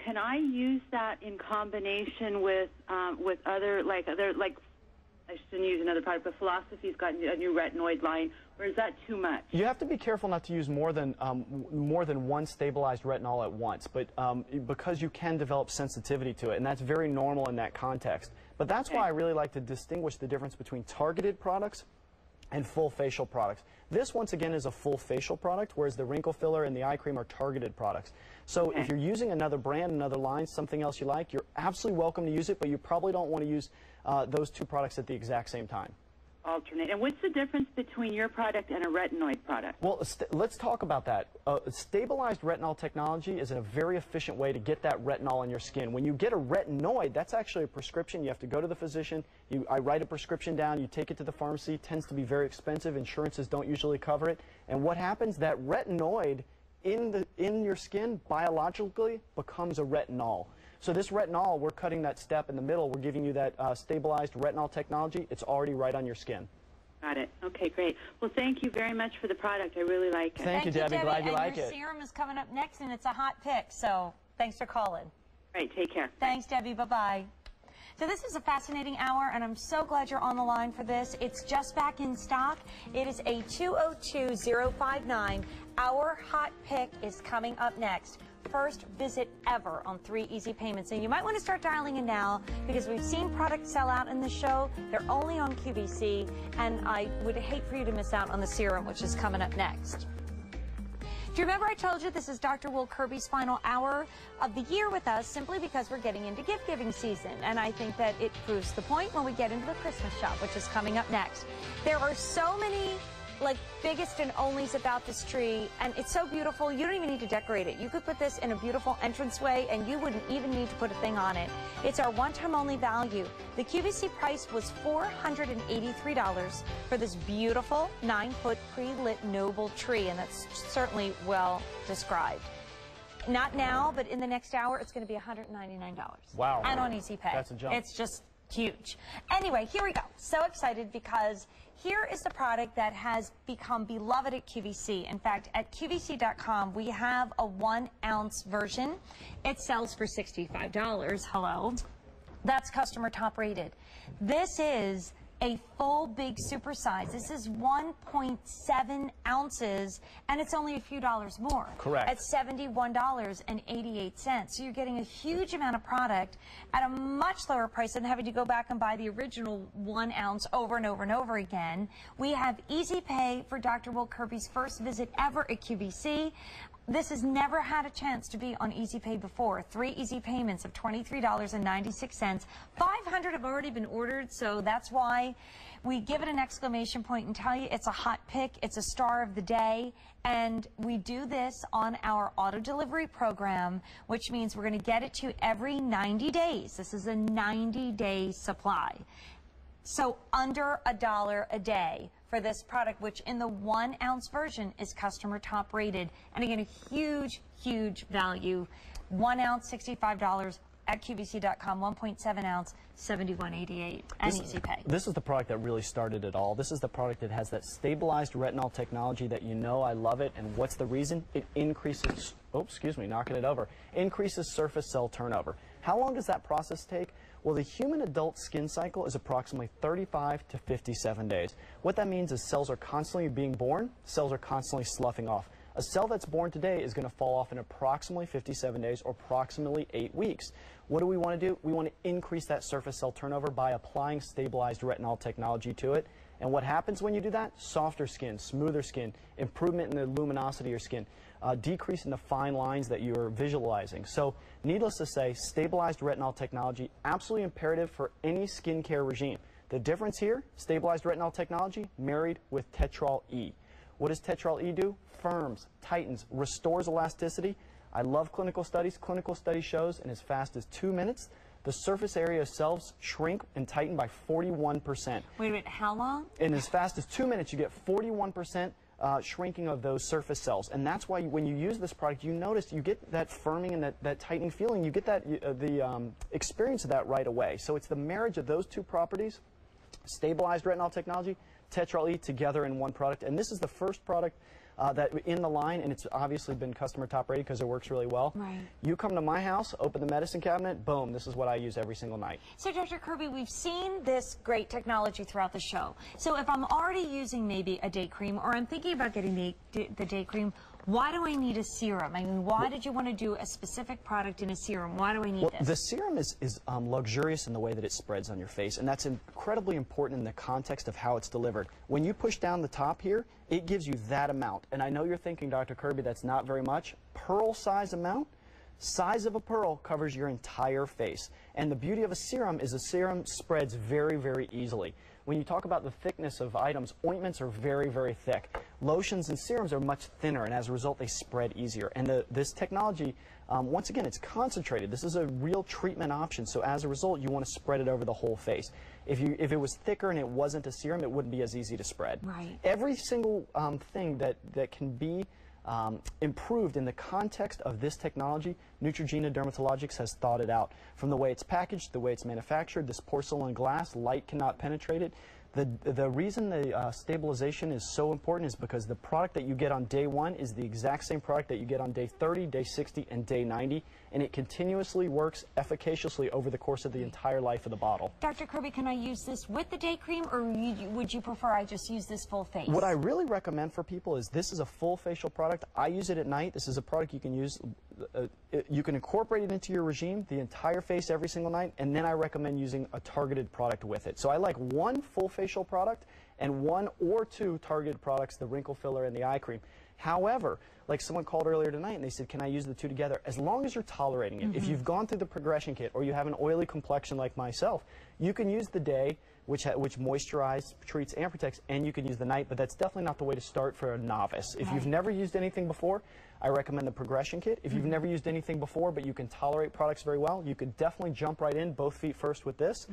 Can I use that in combination with other I shouldn't use another product, but Philosophy's got a new retinoid line, or is that too much? You have to be careful not to use more than one stabilized retinol at once, but because you can develop sensitivity to it, and that's very normal in that context. But that's why I really like to distinguish the difference between targeted products and full facial products. This, once again, is a full facial product, whereas the wrinkle filler and the eye cream are targeted products. So if you're using another brand, another line, something else you like, you're absolutely welcome to use it, but you probably don't want to use those two products at the exact same time. Alternate. And what's the difference between your product and a retinoid product? Well, let's talk about that. Stabilized retinol technology is a very efficient way to get that retinol in your skin. When you get a retinoid, that's actually a prescription. You have to go to the physician. I write a prescription down. You take it to the pharmacy. It tends to be very expensive. Insurances don't usually cover it. And what happens? That retinoid in your skin biologically becomes a retinol. So this retinol, we're cutting that step in the middle. We're giving you that stabilized retinol technology. It's already right on your skin. Got it. Okay, great. Well, thank you very much for the product. I really like it. Thank you, Debbie. Glad you like it. Your serum is coming up next, and it's a hot pick. So thanks for calling. Right. Take care. Thanks, Debbie. Bye-bye. So this is a fascinating hour, and I'm so glad you're on the line for this. It's just back in stock. It is a 202059. Our hot pick is coming up next. First visit ever on 3 easy payments. And you might want to start dialing in now because we've seen products sell out in the show. They're only on QVC, and I would hate for you to miss out on the serum, which is coming up next. Do you remember I told you this is Dr. Will Kirby's final hour of the year with us simply because we're getting into gift-giving season, and I think that it proves the point when we get into the Christmas shop, which is coming up next. There are so many biggest and onlys about this tree, and it's so beautiful you don't even need to decorate it. You could put this in a beautiful entranceway and you wouldn't even need to put a thing on it. It's our one-time only value. The QVC price was $483 for this beautiful 9-foot pre-lit noble tree, and that's certainly well described. Not now, but in the next hour it's going to be $199. Wow. And on Easy Pay. That's a jump. It's just huge. Anyway, here we go. So excited because here is the product that has become beloved at QVC. In fact, at QVC.com, we have a 1-ounce version. It sells for $65. Hello. That's customer top rated. This is a full big super size. This is 1.7 ounces, and it's only a few dollars more. Correct. At $71.88. So you're getting a huge amount of product at a much lower price than having to go back and buy the original 1 ounce over and over and over again. We have Easy Pay for Dr. Will Kirby's first visit ever at QVC. This has never had a chance to be on Easy Pay before. 3 easy payments of $23.96. 500 have already been ordered, so that's why we give it an exclamation point and tell you it's a hot pick, it's a star of the day, and we do this on our auto delivery program, which means we're going to get it to you every 90 days. This is a 90-day supply. So under $1 a day for this product, which in the 1-ounce version is customer top rated. And again, a huge, huge value. 1 ounce, $65 at QVC.com. 1.7 ounce, $71.88. And Easy Pay. This is the product that really started it all. This is the product that has that stabilized retinol technology that you know I love it. And what's the reason? It increases, knocking it over, increases surface cell turnover. How long does that process take? Well, the human adult skin cycle is approximately 35 to 57 days. What that means is cells are constantly being born, cells are constantly sloughing off. A cell that's born today is going to fall off in approximately 57 days or approximately 8 weeks. What do we want to do? We want to increase that surface cell turnover by applying stabilized retinol technology to it. And what happens when you do that? Softer skin, smoother skin, improvement in the luminosity of your skin, decrease in the fine lines that you're visualizing. So needless to say, stabilized retinol technology, absolutely imperative for any skincare regime. The difference here, stabilized retinol technology married with Tetrol E. What does Tetrol E do? Firms, tightens, restores elasticity. I love clinical studies. Clinical study shows in as fast as 2 minutes, the surface area of cells shrink and tighten by 41%. Wait a minute, how long? In as fast as 2 minutes, you get 41% shrinking of those surface cells. And that's why when you use this product, you notice you get that firming and that tightening feeling. You get that the experience of that right away. So it's the marriage of those two properties, stabilized retinol technology, Tetrol E, together in one product. And this is the first product that in the line, and it's obviously been customer top rated because it works really well. Right. You come to my house, open the medicine cabinet, boom, this is what I use every single night. So, Dr. Kirby, we've seen this great technology throughout the show. So if I'm already using maybe a day cream, or I'm thinking about getting the day cream, why do I need a serum? I mean, why did you want to do a specific product in a serum? Why do I need this? The serum is luxurious in the way that it spreads on your face, and that's incredibly important in the context of how it's delivered. When you push down the top here, it gives you that amount. And I know you're thinking, Dr. Kirby, that's not very much. Pearl size amount, size of a pearl covers your entire face. And the beauty of a serum is a serum spreads very, very easily. When you talk about the thickness of items, ointments are very, very thick. Lotions and serums are much thinner, and as a result, they spread easier. And this technology, once again, it's concentrated. This is a real treatment option, so as a result, you want to spread it over the whole face. If it was thicker and it wasn't a serum, it wouldn't be as easy to spread. Right. Every single thing that can be improved in the context of this technology, Neutrogena Dermatologics has thought it out. From the way it's packaged, the way it's manufactured, this porcelain glass, light cannot penetrate it. The reason the stabilization is so important is because the product that you get on day 1 is the exact same product that you get on day 30, day 60, and day 90, and it continuously works efficaciously over the course of the entire life of the bottle. Dr. Kirby, can I use this with the day cream, or would you prefer I just use this full face? What I really recommend for people is this is a full facial product. I use it at night. This is a product you can use. You can incorporate it into your regime, the entire face every single night, and then I recommend using a targeted product with it. So I like one full facial product and 1 or 2 targeted products, the wrinkle filler and the eye cream. However, like someone called earlier tonight and they said, can I use the 2 together? As long as you're tolerating it. If you've gone through the progression kit or you have an oily complexion like myself, you can use the day, which moisturizes, treats, and protects, and you can use the night, but that's definitely not the way to start for a novice. If you've never used anything before, I recommend the progression kit. If you've never used anything before, but you can tolerate products very well, you could definitely jump right in, both feet first with this,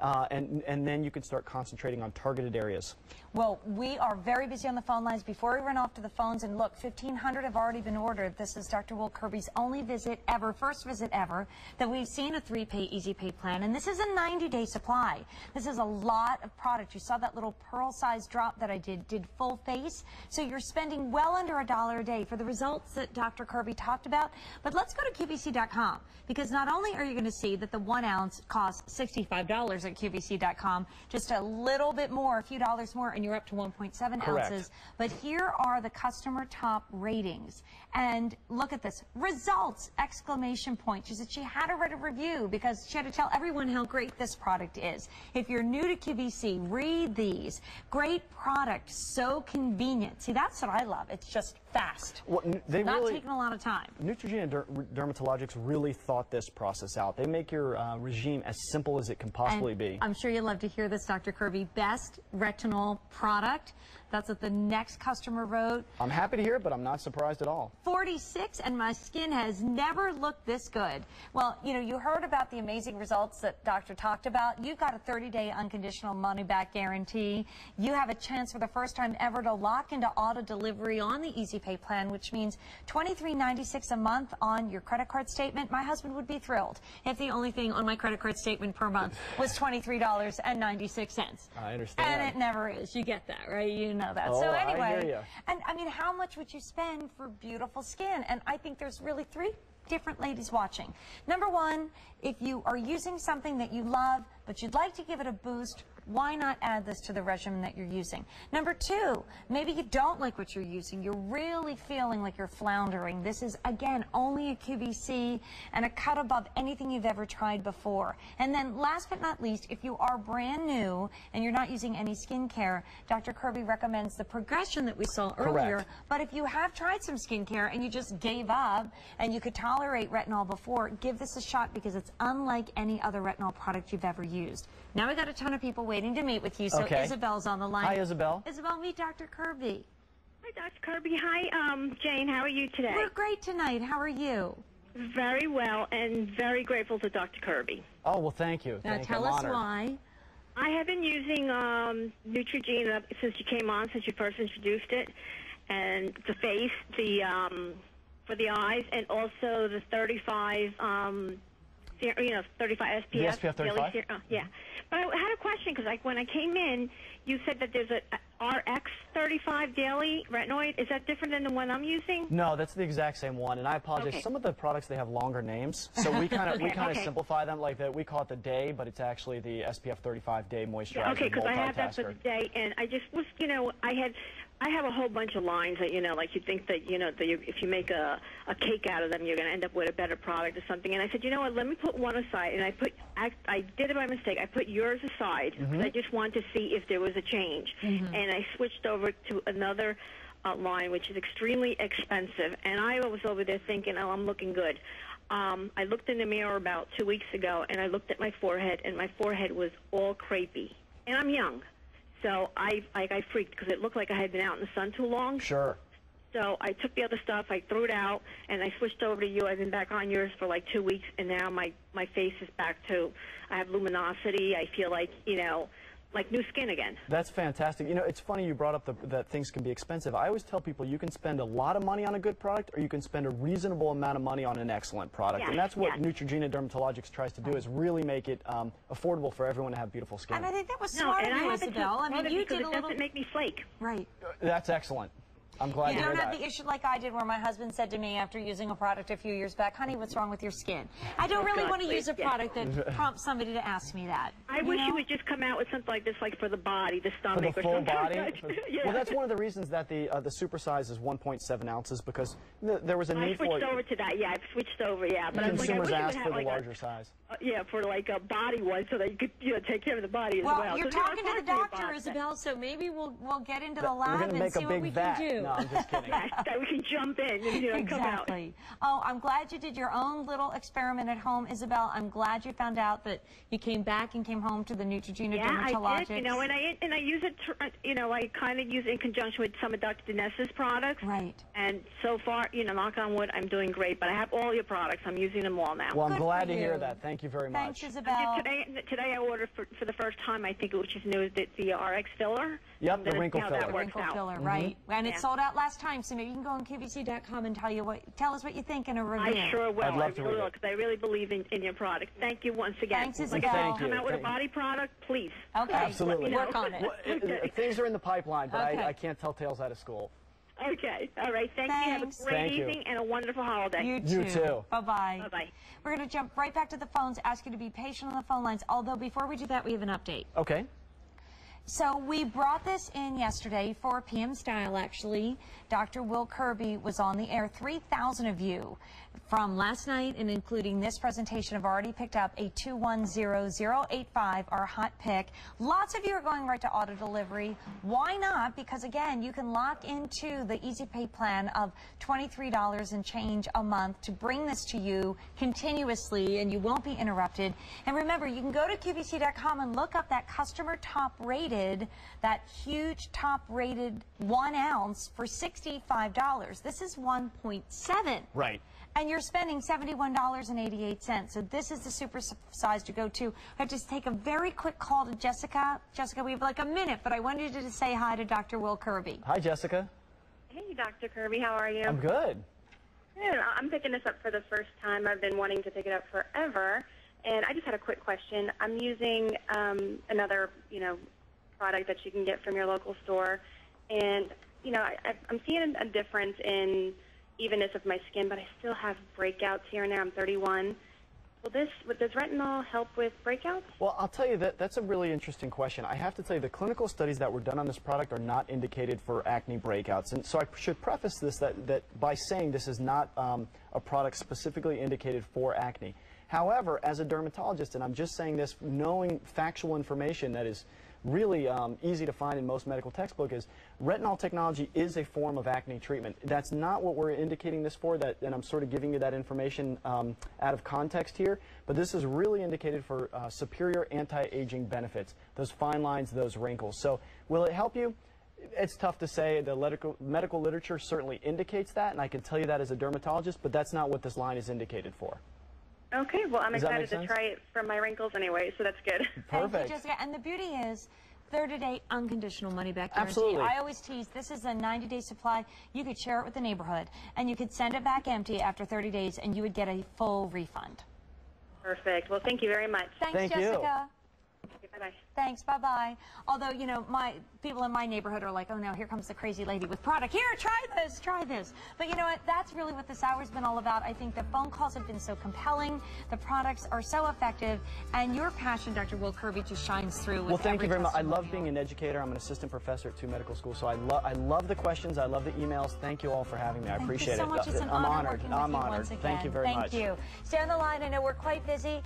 and then you can start concentrating on targeted areas. Well, we are very busy on the phone lines. Before we run off to the phones, and look, 1,500 have already been ordered. This is Dr. Will Kirby's only visit ever, first visit ever, that we've seen a 3-pay easy pay plan, and this is a 90-day supply. This is a lot of product. You saw that little pearl-sized drop that I did full face, so you're spending well under $1 a day for the results that Dr. Kirby talked about. But let's go to QVC.com, because not only are you going to see that the 1 ounce costs $65 at QVC.com, just a little bit more, a few dollars more, and you're up to 1.7 ounces. But here are the customer top ratings. And look at this. Results! Exclamation point. She said she had to write a review because she had to tell everyone how great this product is. If you're new to QVC, read these. Great product, so convenient. See, that's what I love. It's just fast. Well, they not really, taking a lot of time. Neutrogena Dermatologics really thought this process out. They make your regime as simple as it can possibly be. I'm sure you'd love to hear this, Dr. Kirby. Best retinol product. That's what the next customer wrote. I'm happy to hear it, but I'm not surprised at all. 46, and my skin has never looked this good. Well, you know, you heard about the amazing results that Doctor talked about. You've got a 30-day unconditional money-back guarantee. You have a chance for the first time ever to lock into auto delivery on the Easy Pay plan, which means $23.96 a month on your credit card statement. My husband would be thrilled if the only thing on my credit card statement per month was $23.96. I understand. And it never is. You get that, right? You know that. Oh, so anyway, I hear ya. and I mean, how much would you spend for beautiful skin? And I think there's really 3 different ladies watching. Number 1, if you are using something that you love, but you'd like to give it a boost, why not add this to the regimen that you're using? Number 2, maybe you don't like what you're using. You're really feeling like you're floundering. This is, again, only a QVC and a cut above anything you've ever tried before. And then last but not least, if you are brand new and you're not using any skincare, Dr. Kirby recommends the progression that we saw earlier. Correct. But if you have tried some skincare and you just gave up and you could tolerate retinol before, give this a shot because it's unlike any other retinol product you've ever used. Now we got a ton of people waiting to meet with you, so Okay. Isabel's on the line. Hi, Isabel. Isabel, meet Dr. Kirby. Hi, Dr. Kirby. Hi, Jane. How are you today? We're great tonight. How are you? Very well, and very grateful to Dr. Kirby. Oh, well, thank you. Now Thank you. tell I'm us honored. why. I have been using Neutrogena since you came on, since you first introduced it, and the face, for the eyes, and also the 35, 35 SPF. The SPF 35? Yeah. But I had a question because, like, when I came in, you said that there's a RX35 daily retinoid. Is that different than the one I'm using? No, that's the exact same one. And I apologize. Okay. Some of the products, they have longer names, so we kind of simplify them. Like that, we call it the day, but it's actually the SPF 35 day moisturizer. Okay, because I have that for the day, and I just was, I have a whole bunch of lines that, like you think that, if you make a cake out of them, you're going to end up with a better product or something. And I said, you know what, let me put one aside. And I did it by mistake. I put yours aside because I just wanted to see if there was a change. And I switched over to another line, which is extremely expensive. And I was over there thinking, oh, I'm looking good. I looked in the mirror about 2 weeks ago, and I looked at my forehead, and my forehead was all crepey. And I'm young. So I freaked because it looked like I had been out in the sun too long. Sure. So I took the other stuff, I threw it out, and I switched over to you. I've been back on yours for like 2 weeks, and now my face is back to, I have luminosity. I feel like, like new skin again. That's fantastic. It's funny you brought up that things can be expensive. I always tell people you can spend a lot of money on a good product, or you can spend a reasonable amount of money on an excellent product. Yes, and that's what yes. Neutrogena Dermatologics tries to do, is really make it affordable for everyone to have beautiful skin. And I think that was smart of you, Isabel. I mean, you did a little... It doesn't make me flake. Right. That's excellent. I'm glad You to hear don't that. have the issue like I did where my husband said to me after using a product a few years back, honey, what's wrong with your skin? I don't really want to use a product that prompts somebody to ask me that. I wish you would just come out with something like this, like for the body, the For stomach, the or full something. body? Yeah. Well, that's one of the reasons that the supersize is 1.7 ounces, because there was a I need for switched over to that. Yeah, I've switched over. Yeah, but I was like, I consumers wish you would asked have for the like larger size. Yeah, for like a body one, so that you could take care of the body as well. Well, you're So, talking to the doctor, about Isabel, so maybe we'll get into the We're lab going to and make see a what big we vat. can do. No, I'm just kidding. that we can jump in and come out. Exactly. Oh, I'm glad you did your own little experiment at home, Isabel. I'm glad you found out that you came back and came home to the Neutrogena Dermatologics. I did. And I use it. I kind of use it in conjunction with some of Dr. Dinessa's products. Right. And so far, knock on wood, I'm doing great. But I have all your products. I'm using them all now. Well, I'm Good glad for to hear you. that. Thank you very Thanks, much. Isabel. Today I ordered for the first time, I think, which is new, the RX filler. Yep, the wrinkle how filler. that works Wrinkle out. filler, right? And it Yeah. sold out last time, so maybe you can go on QVC.com and tell us what you think in a review. I sure will. I'd love to I really read will, it. because I really believe in your product. Thank you once again. Thanks, Like Isabel. I said, Thank you. come out with a Thank you. body product, please. Okay. Absolutely. Work on it. Well, things are in the pipeline, but Okay. I can't tell tales out of school. Okay. All right. Thank you. Have a Thanks. great Thank you. evening and a wonderful holiday. You You too. Bye-bye. Bye-bye. We're going to jump right back to the phones, ask you to be patient on the phone lines. Although before we do that, we have an update. Okay. So we brought this in yesterday, 4 p.m. style, actually. Dr. Will Kirby was on the air. 3,000 of you from last night, and including this presentation, have already picked up a 210085, our hot pick. Lots of you are going right to auto delivery. Why not? Because, again, you can lock into the Easy Pay plan of $23 and change a month to bring this to you continuously, and you won't be interrupted. And remember, you can go to QVC.com and look up that customer top rated, that huge top rated 1 ounce for $65. This is 1.7. Right. And you're spending $71.88. So this is the super size to go to. I have to take a very quick call to Jessica. Jessica, we have like a minute, but I wanted you to say hi to Dr. Will Kirby. Hi, Jessica. Hey, Dr. Kirby, how are you? I'm good. Good. I'm picking this up for the first time. I've been wanting to pick it up forever, and I just had a quick question. I'm using another, product that you can get from your local store, and I'm seeing a difference in evenness of my skin, but I still have breakouts here and there. I'm 31. Does retinol help with breakouts? Well, I'll tell you that's a really interesting question. I have to tell you, the clinical studies that were done on this product are not indicated for acne breakouts. And so I should preface this that by saying this is not a product specifically indicated for acne. However, as a dermatologist, and I'm just saying this knowing factual information that is really easy to find in most medical textbook, is retinol technology is a form of acne treatment. That's not what we're indicating this for, and I'm sort of giving you that information out of context here, but this is really indicated for superior anti-aging benefits, those fine lines, those wrinkles. So will it help you? It's tough to say. The medical literature certainly indicates that, and I can tell you that as a dermatologist, but that's not what this line is indicated for. Okay, well, I'm Does that excited make to sense? try it for my wrinkles anyway, so that's good. Perfect. Thank you, Jessica. And the beauty is 30-day unconditional money-back guarantee. Absolutely. I always tease, this is a 90-day supply. You could share it with the neighborhood, and you could send it back empty after 30 days, and you would get a full refund. Perfect. Well, thank you very much. Thanks, Thank you. Jessica. Okay, bye-bye. Thanks, bye-bye. Although, you know, my people in my neighborhood are like, oh no, here comes the crazy lady with product. Here, try this, try this. But you know what? That's really what this hour's been all about. I think the phone calls have been so compelling. The products are so effective. And your passion, Dr. Will Kirby, just shines through with Well, thank you very much. I love testimonial. being an educator. I'm an assistant professor at 2 medical schools, so I love the questions. I love the emails. Thank you all for having me. I appreciate Thank you so it. much. It's an I'm honor honored. working with I'm you honored. once again. Thank you very much. Thank you. Stay on the line. I know we're quite busy.